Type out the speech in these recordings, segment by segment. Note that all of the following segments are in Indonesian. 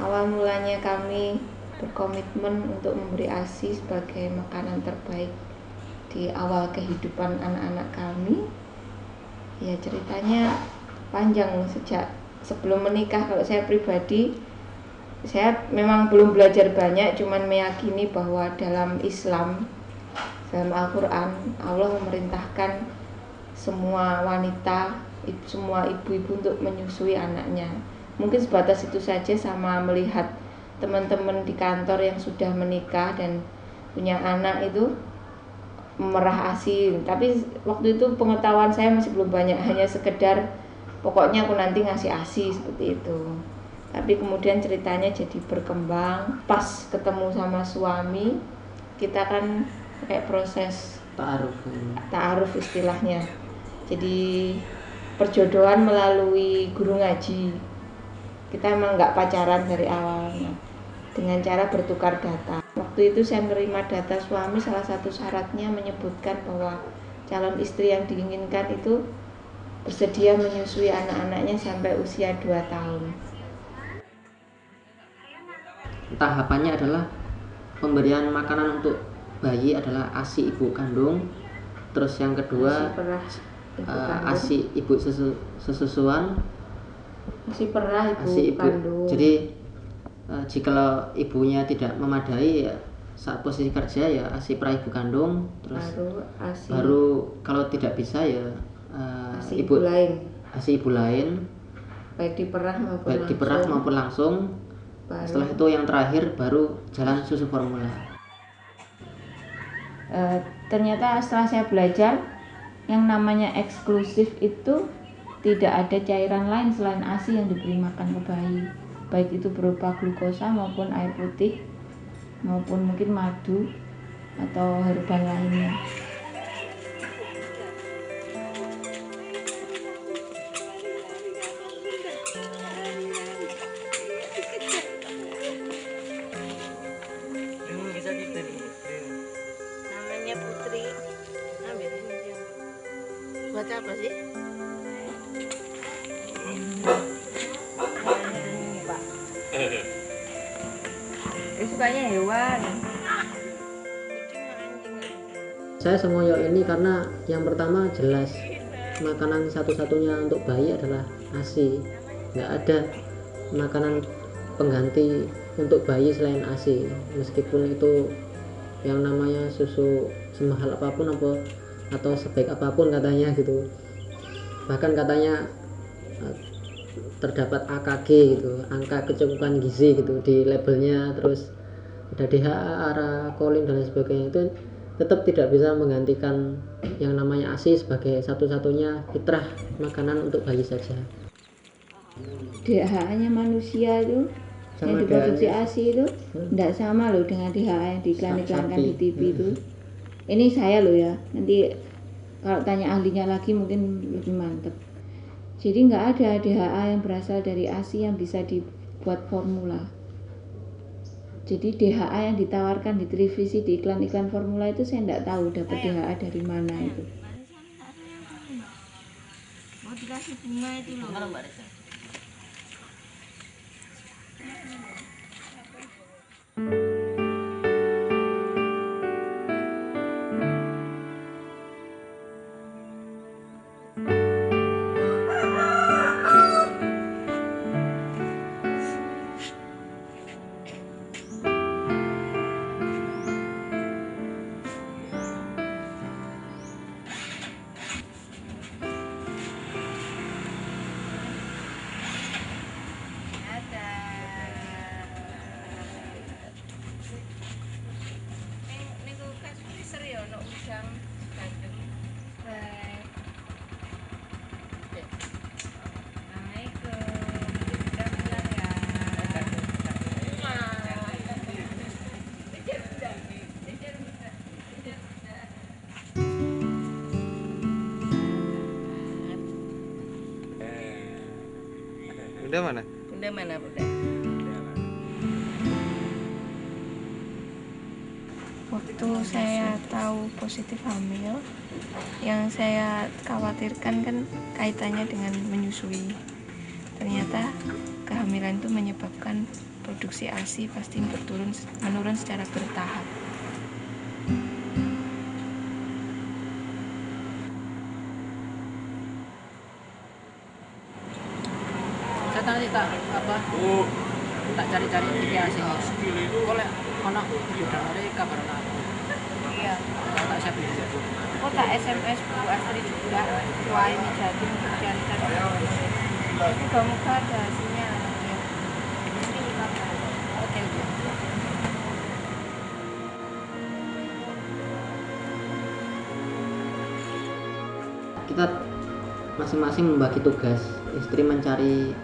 Awal mulanya kami berkomitmen untuk memberi ASI sebagai makanan terbaik di awal kehidupan anak-anak kami. Ya ceritanya panjang sejak sebelum menikah. Kalau saya pribadi, saya memang belum belajar banyak, cuman meyakini bahwa dalam Islam, dalam Al-Quran, Allah memerintahkan semua wanita, semua ibu-ibu untuk menyusui anaknya. Mungkin sebatas itu saja, sama melihat teman-teman di kantor yang sudah menikah dan punya anak itu memerah ASI. Tapi waktu itu pengetahuan saya masih belum banyak, hanya sekedar pokoknya aku nanti ngasih ASI seperti itu. Tapi kemudian ceritanya jadi berkembang. Pas ketemu sama suami, kita kan kayak proses ta'aruf istilahnya. Jadi perjodohan melalui guru ngaji. Kita emang nggak pacaran dari awalnya, dengan cara bertukar data. Waktu itu saya menerima data suami, salah satu syaratnya menyebutkan bahwa calon istri yang diinginkan itu bersedia menyusui anak-anaknya sampai usia 2 tahun. Tahapannya adalah pemberian makanan untuk bayi adalah ASI ibu kandung. Terus yang kedua ASI ibu sesusuan, ASI perah ibu kandung. Jadi jika ibunya tidak memadai ya, saat posisi kerja ya ASI perah ibu kandung. Terus baru kalau tidak bisa ya ASI ibu lain, baik diperah maupun langsung. Setelah itu yang terakhir baru jalan susu formula. Ternyata setelah saya belajar, yang namanya eksklusif itu tidak ada cairan lain selain ASI yang diberi makan ke bayi, baik itu berupa glukosa maupun air putih maupun mungkin madu atau herba lainnya. Namanya Putri. Buat apa sih? Sukanya hewan. Saya semoyo ini karena yang pertama jelas makanan satu-satunya untuk bayi adalah ASI. Nggak ada makanan pengganti untuk bayi selain ASI. Meskipun itu yang namanya susu semahal apapun atau sebaik apapun katanya gitu. Bahkan katanya terdapat AKG gitu, angka kecukupan gizi gitu di labelnya. Terus ada DHA, ARA, kolin dan lain sebagainya. Itu tetap tidak bisa menggantikan yang namanya ASI sebagai satu-satunya fitrah makanan untuk bayi saja. DHA-nya manusia itu sama yang diproduksi ASI itu tidak sama loh dengan DHA yang diiklan-iklankan di TV itu. Ini saya loh ya, nanti kalau tanya ahlinya lagi mungkin lebih mantep. Jadi nggak ada DHA yang berasal dari ASI yang bisa dibuat formula. Jadi DHA yang ditawarkan di televisi, di iklan-iklan formula itu saya nggak tahu dapat DHA dari mana itu. Mau dikasih bunga itu loh. Bunda mana? Bunda mana Bunda? Waktu saya tahu positif hamil, yang saya khawatirkan kan kaitannya dengan menyusui. Ternyata kehamilan kehamilan itu menyebabkan produksi ASI pasti menurun secara bertahap. Saya tadi tak cari-cari tiga ASI. Boleh anak udah mereka karena aku. Iya. Tak siap ini. Aku tak SMS Bu Astri juga. Wah ini Jatim untuk cari-cari. Moga-moga ada hasilnya. Ya. Ini kabar. Oke. Kita masing-masing membagi tugas. Istri mencari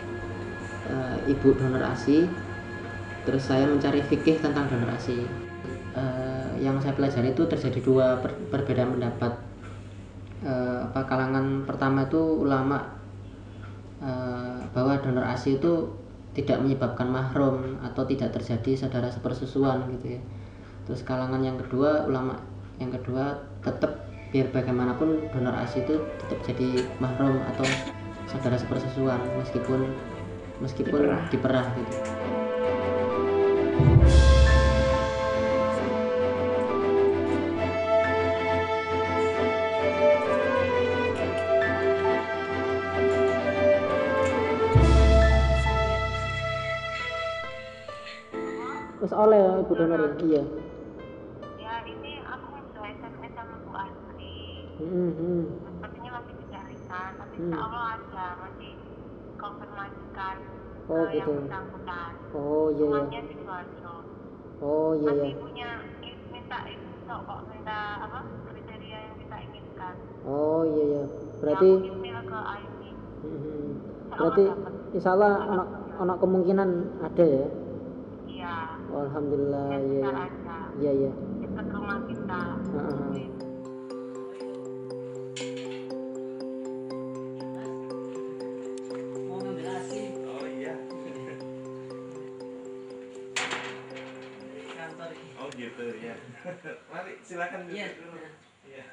ibu donor ASI, terus saya mencari fikih tentang donor ASI. Yang saya pelajari itu terjadi dua perbedaan pendapat. Kalangan pertama itu ulama bahwa donor ASI itu tidak menyebabkan mahrum atau tidak terjadi saudara sepersusuan gitu ya. Terus kalangan yang kedua, ulama yang kedua, tetap biar bagaimanapun donor ASI itu tetap jadi mahrum atau saudara sepersusuan meskipun diperah gitu. Terus oleh ibu donor iya. Ya ini aku udah SMS sama Bu Astri. Sepertinya masih dicarikan, tapi insya Allah ada, masih konfirmasikan yang Gitu. bersangkutan. Oh iya. Rumahnya di Sidoarjo. Oh iya. Nanti ibunya minta apa kriteria yang kita inginkan. Oh iya. Berarti yang email ke ID. berarti insya Allah anak kemungkinan ada ya. Iya. Alhamdulillah Ya, iya. ada. Iya. Dekat rumah kita. Oh iya. Oh gitu ya. Mari silakan duduk dulu. Iya.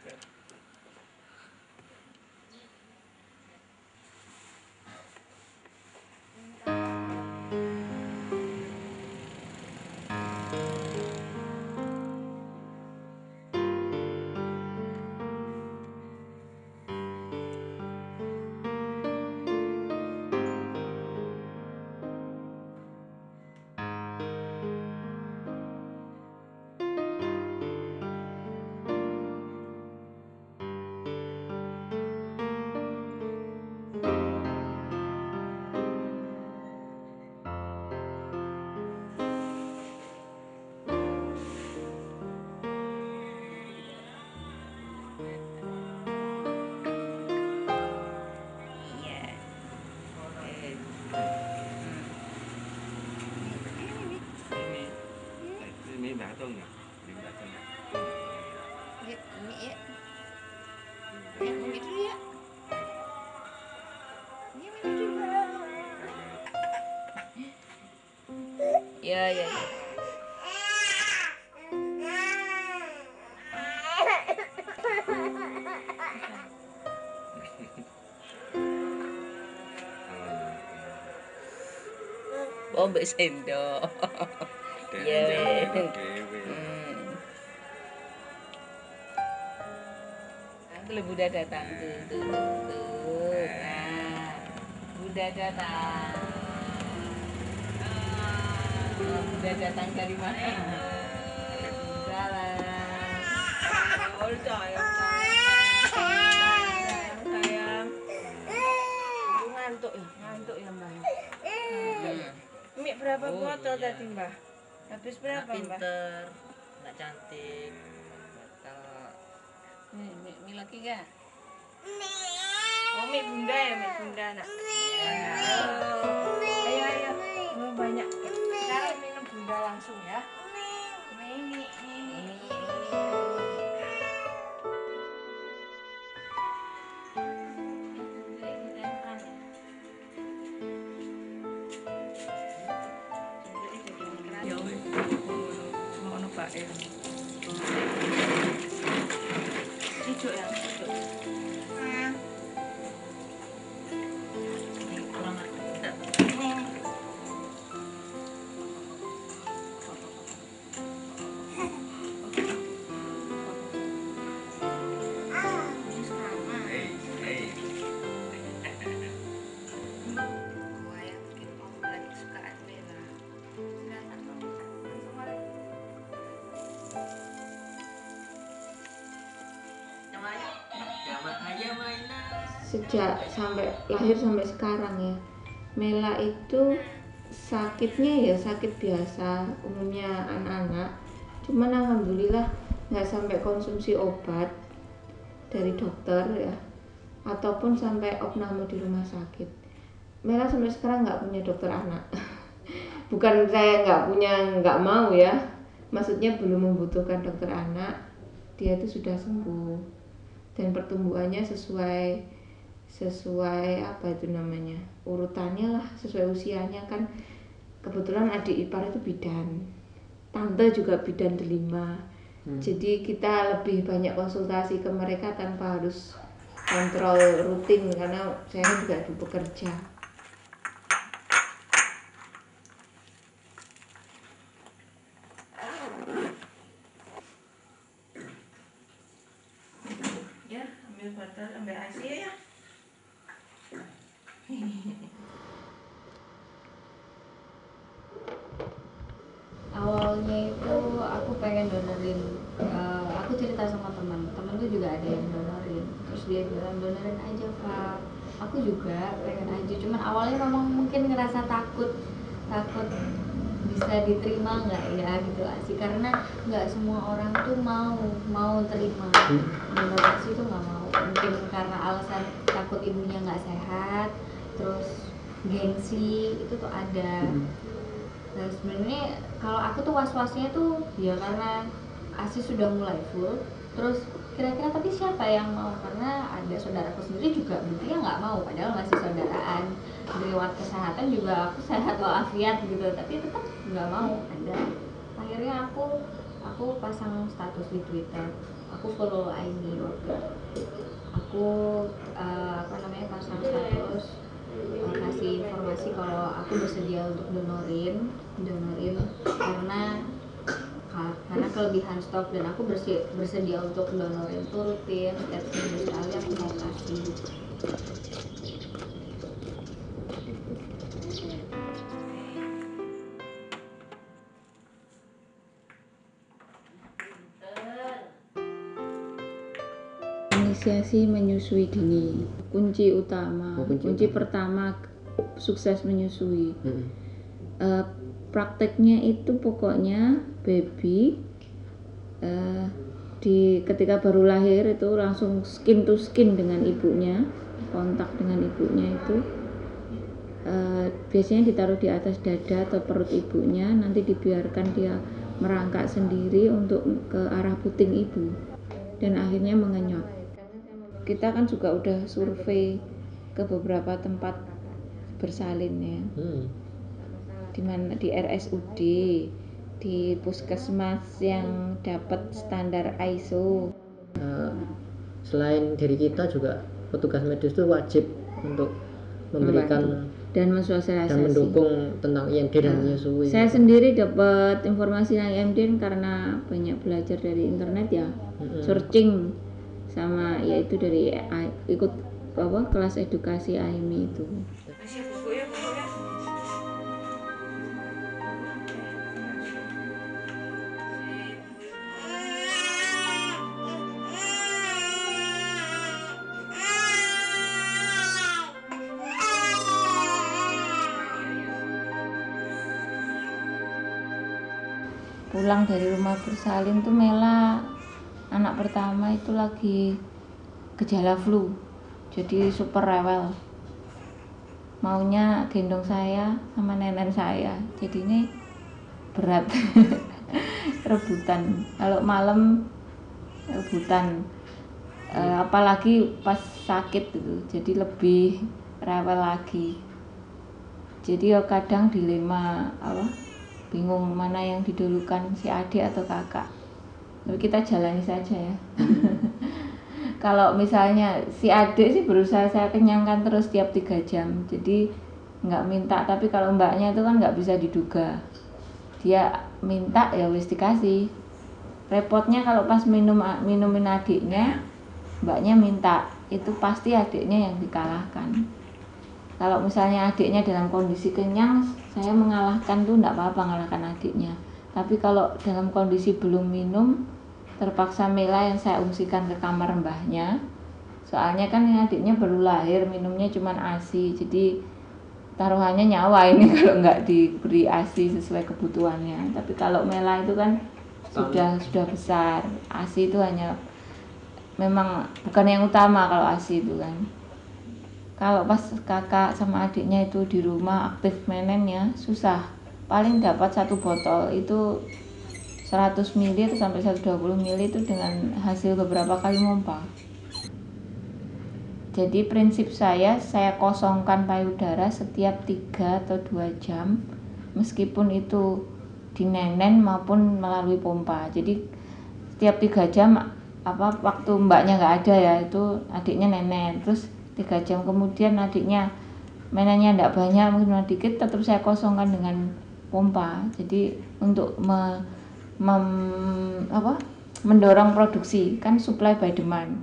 Ini datang ya? Ini datang ya? Ini ya. Ini dulu ya. Ini dulu. Ya. Oh, mbak sendok. Ya. Nanti Buddha datang tuh. Nah, Buddha datang. Buddha datang dari mana? Salam. Oh, sayang. Ngantuk ya Mbak. Mie berapa botol tadi Mbak? Habis berapa Mbak? Pinter, nggak cantik. Mie lagi gak? Oh, mie bunda ya, mie bunda nak. Ayo. Oh, banyak. Sekarang minum bunda langsung ya. Mie. Ya, ngono Pak. Hijau ya, hijau. Kurang ada. sejak sampai lahir sampai sekarang ya, Mela itu sakitnya ya sakit biasa umumnya anak-anak, cuman alhamdulillah nggak sampai konsumsi obat dari dokter ya, ataupun sampai opname di rumah sakit. Mela sampai sekarang nggak punya dokter anak. Bukan saya nggak mau ya, maksudnya belum membutuhkan dokter anak. Dia itu sudah sembuh dan pertumbuhannya sesuai apa itu namanya, urutannya lah, sesuai usianya kan. Kebetulan adik ipar itu bidan, tante juga bidan delima. Jadi kita lebih banyak konsultasi ke mereka tanpa harus kontrol rutin karena saya juga bekerja. Ya, ambil botol, ambil ASI ya. Awalnya itu aku pengen donorin, aku cerita sama temen tuh juga ada yang donorin, terus dia bilang donorin aja Pak. Aku juga pengen aja, cuman awalnya memang mungkin ngerasa takut bisa diterima nggak ya gitu sih, karena nggak semua orang tuh mau terima donor ASI tuh nggak mau, mungkin karena alasan takut ibunya nggak sehat, terus gengsi itu tuh ada. Nah sebenarnya kalau aku tuh was-wasnya tuh ya karena ASI sudah mulai full, terus kira-kira tapi siapa yang mau, karena ada saudaraku sendiri juga buktinya nggak mau padahal masih saudaraan, riwayat kesehatan juga aku sehat walafiat gitu, tapi tetap nggak mau ada. Akhirnya aku pasang status di Twitter, aku follow Aini waktu aku pasang status kasih informasi kalau aku bersedia untuk donorin karena kelebihan stok, dan aku bersedia untuk donorin itu rutin, setiap seminggu sekali aku mau kasih. Inisiasi menyusui dini, kunci utama, kunci pertama sukses menyusui. Prakteknya itu pokoknya baby ketika baru lahir itu langsung skin to skin dengan ibunya, kontak dengan ibunya itu biasanya ditaruh di atas dada atau perut ibunya, nanti dibiarkan dia merangkak sendiri untuk ke arah puting ibu dan akhirnya mengenyot. Kita kan juga udah survei ke beberapa tempat bersalin ya, di mana di RSUD, di puskesmas yang dapat standar ISO. Selain dari kita juga petugas medis itu wajib untuk memberikan dan mensosialisasi dan mendukung tentang IMD dan menyusui. Saya sendiri dapat informasi tentang IMD karena banyak belajar dari internet ya, searching sama yaitu dari ikut kelas edukasi AIMI itu. Masih buku ya. Pulang dari rumah bersalin tuh Mela anak pertama itu lagi gejala flu, jadi super rewel, maunya gendong saya sama nenek saya, jadi ini berat. Rebutan kalau malam, rebutan apalagi pas sakit gitu, jadi lebih rewel lagi. Jadi ya kadang dilema bingung mana yang didulukan, si adik atau kakak. Tapi kita jalani saja ya. Kalau misalnya si adik sih berusaha saya kenyangkan terus tiap 3 jam, jadi nggak minta. Tapi kalau mbaknya itu kan nggak bisa diduga, dia minta ya wis dikasih. Repotnya kalau pas minumin adiknya, mbaknya minta, itu pasti adiknya yang dikalahkan. Kalau misalnya adiknya dalam kondisi kenyang, saya mengalahkan tuh enggak apa-apa mengalahkan adiknya. Tapi kalau dalam kondisi belum minum, terpaksa Mela yang saya ungsikan ke kamar mbahnya. Soalnya kan adiknya baru lahir, minumnya cuma ASI, jadi taruhannya nyawa ini kalau nggak diberi ASI sesuai kebutuhannya. Tapi kalau Mela itu kan sudah besar, ASI itu hanya memang bukan yang utama kalau ASI itu kan. Kalau pas kakak sama adiknya itu di rumah aktif menennya susah, paling dapat 1 botol itu 100 ml sampai 120 ml itu dengan hasil beberapa kali mompa. Jadi prinsip saya kosongkan payudara setiap 3 atau 2 jam, meskipun itu dinenen maupun melalui pompa. Jadi setiap 3 jam waktu mbaknya nggak ada ya, itu adiknya nenen, terus 3 jam kemudian adiknya menennya nggak banyak, mungkin dikit, tetap saya kosongkan dengan pompa. Jadi untuk mendorong produksi, kan supply by demand.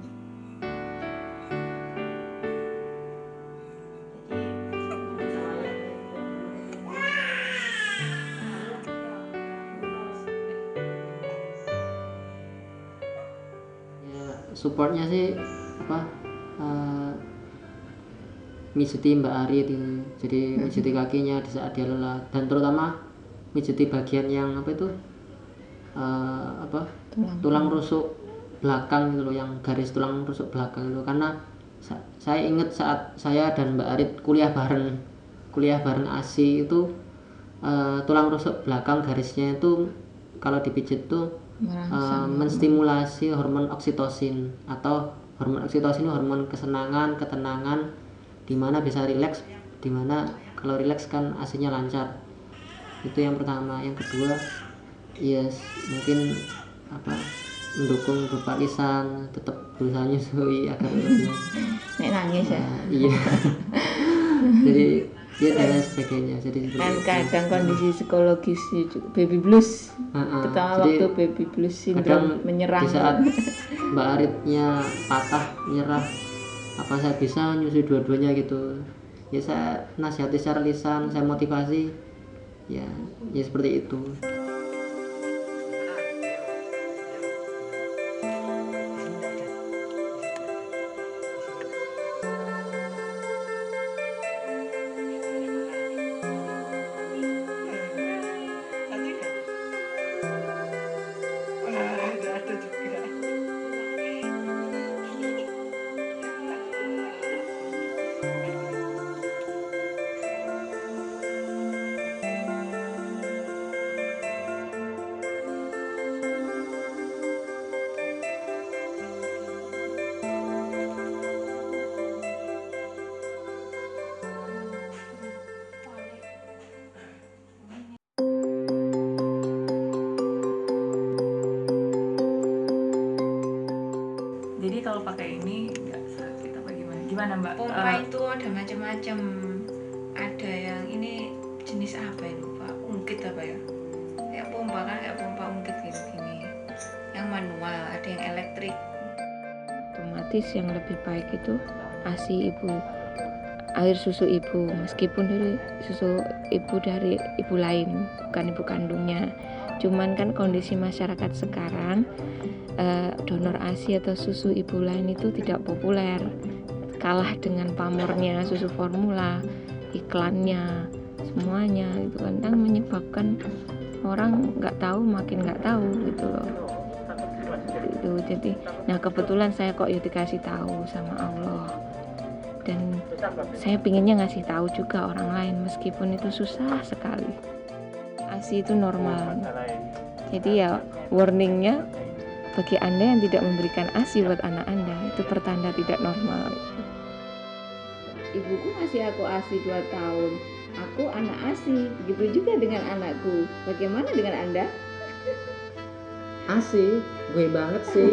Supportnya sih mijiti Mbak Arit itu, jadi mijiti kakinya di saat dia lelah, dan terutama mijiti bagian yang tulang rusuk belakang gitu loh, yang garis tulang rusuk belakang itu, karena saya ingat saat saya dan Mbak Arit kuliah bareng ASI itu, tulang rusuk belakang garisnya itu kalau dipijit tuh menstimulasi hormon oksitosin, atau hormon oksitosin itu hormon kesenangan, ketenangan, dimana bisa rileks, dimana kalau rileks kan AC-nya lancar. Itu yang pertama. Yang kedua, mungkin mendukung Bapak Lisan tetap berusaha nyusui agar lebih nangis ya. Iya. Jadi dan lain sebagainya. Jadi kan kadang kondisi psikologis baby blues, terutama waktu baby blues syndrome menyerang. Di saat Mbak Aritnya patah menyerah, apa saya bisa nyusui dua-duanya gitu, ya saya nasihati secara lisan, saya motivasi, ya seperti itu. Jadi kalau pakai ini nggak sakit apa gimana Mbak? Pompa itu ada macam-macam. Ada yang ini jenis apa ya, lupa, ungkit apa ya? Kayak pompa kan, kayak pompa ungkit gini. Yang manual, ada yang elektrik. Otomatis yang lebih baik itu ASI ibu, air susu ibu, meskipun dari susu ibu dari ibu lain, bukan ibu kandungnya. Cuman kan kondisi masyarakat sekarang, donor ASI atau susu ibu lain itu tidak populer, kalah dengan pamornya susu formula, iklannya, semuanya itu kan menyebabkan orang nggak tahu, makin nggak tahu gitu loh. Itu jadi, nah kebetulan saya kok ya dikasih tahu sama Allah, dan saya pinginnya ngasih tahu juga orang lain meskipun itu susah sekali. ASI itu normal, jadi ya warningnya, bagi Anda yang tidak memberikan ASI buat anak Anda, itu pertanda tidak normal. Ibuku ngasih aku ASI 2 tahun, aku anak ASI, begitu juga dengan anakku. Bagaimana dengan Anda? ASI, gue banget sih.